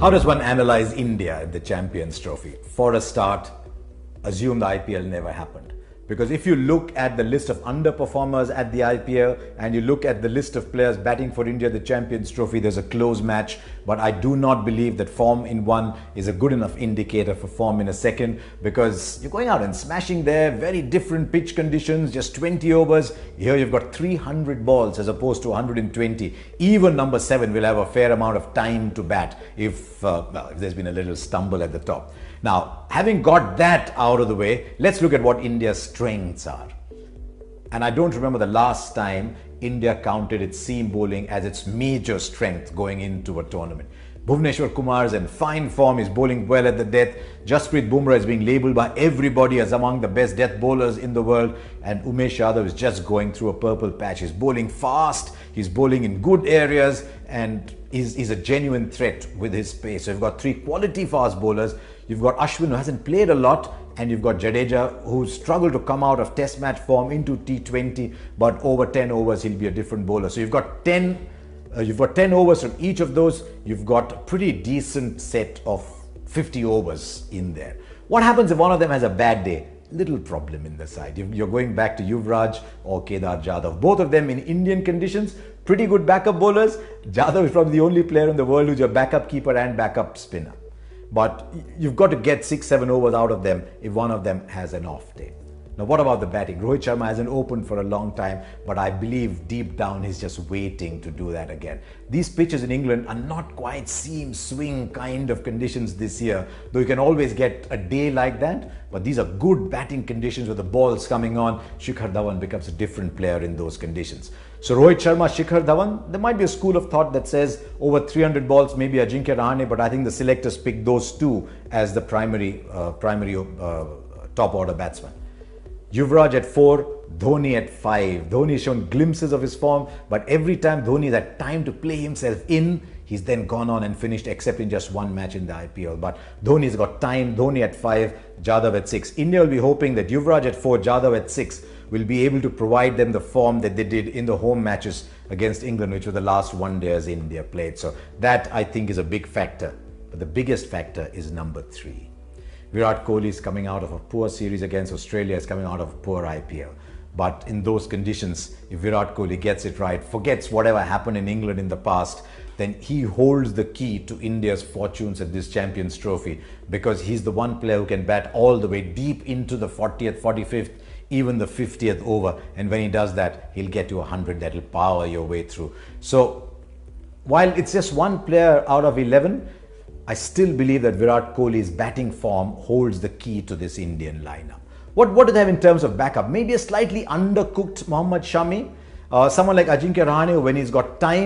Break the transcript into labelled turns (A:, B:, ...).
A: How does one analyze India at the Champions Trophy? For a start, assume the IPL never happened. Because if you look at the list of underperformers at the IPL and you look at the list of players batting for India at the Champions Trophy, there's a close match. But I do not believe that form in one is a good enough indicator for form in a second, because you're going out and smashing there, very different pitch conditions, just 20 overs. Here you've got 300 balls as opposed to 120. Even number 7 will have a fair amount of time to bat if there's been a little stumble at the top. Now, having got that out of the way, let's look at what India's strengths are. And I don't remember the last time India counted its seam bowling as its major strength going into a tournament. Bhuvneshwar Kumar is in fine form, he's bowling well at the death. Jasprit Bumrah is being labelled by everybody as among the best death bowlers in the world. And Umesh Yadav is just going through a purple patch. He's bowling fast, he's bowling in good areas, and he's a genuine threat with his pace. So you've got 3 quality fast bowlers. You've got Ashwin, who hasn't played a lot, and you've got Jadeja, who struggled to come out of test match form into T20, but over 10 overs he'll be a different bowler. So you've got 10 overs from each of those. You've got a pretty decent set of 50 overs in there. What happens if one of them has a bad day? Little problem in the side. You're going back to Yuvraj or Kedar Jadhav. Both of them in Indian conditions, pretty good backup bowlers. Jadhav is probably the only player in the world who's your backup keeper and backup spinner. But you've got to get 6-7 overs out of them if one of them has an off day. Now, what about the batting? Rohit Sharma hasn't opened for a long time, but I believe deep down he's just waiting to do that again. These pitches in England are not quite seam swing kind of conditions this year, though you can always get a day like that. But these are good batting conditions with the balls coming on. Shikhar Dhawan becomes a different player in those conditions. So Rohit Sharma, Shikhar Dhawan, there might be a school of thought that says over 300 balls, maybe Ajinkya Rahane, but I think the selectors picked those 2 as the primary top order batsmen. Yuvraj at 4, Dhoni at 5. Dhoni has shown glimpses of his form, but every time Dhoni had time to play himself in, he's then gone on and finished, except in just 1 match in the IPL. But Dhoni's got time. Dhoni at 5, Jadhav at 6. India will be hoping that Yuvraj at 4, Jadhav at 6 will be able to provide them the form that they did in the home matches against England, which were the last one-days India played. So that, I think, is a big factor. But the biggest factor is number 3. Virat Kohli is coming out of a poor series against Australia, is coming out of a poor IPL. But in those conditions, if Virat Kohli gets it right, forgets whatever happened in England in the past, then he holds the key to India's fortunes at this Champions Trophy, because he's the one player who can bat all the way deep into the 40th, 45th, even the 50th over. And when he does that, he'll get to 100. That'll power your way through. So while it's just one player out of 11, I still believe that Virat Kohli's batting form holds the key to this Indian lineup. What do they have in terms of backup? Maybe a slightly undercooked Mohammad Shami, someone like Ajinkya Rahane, when he's got time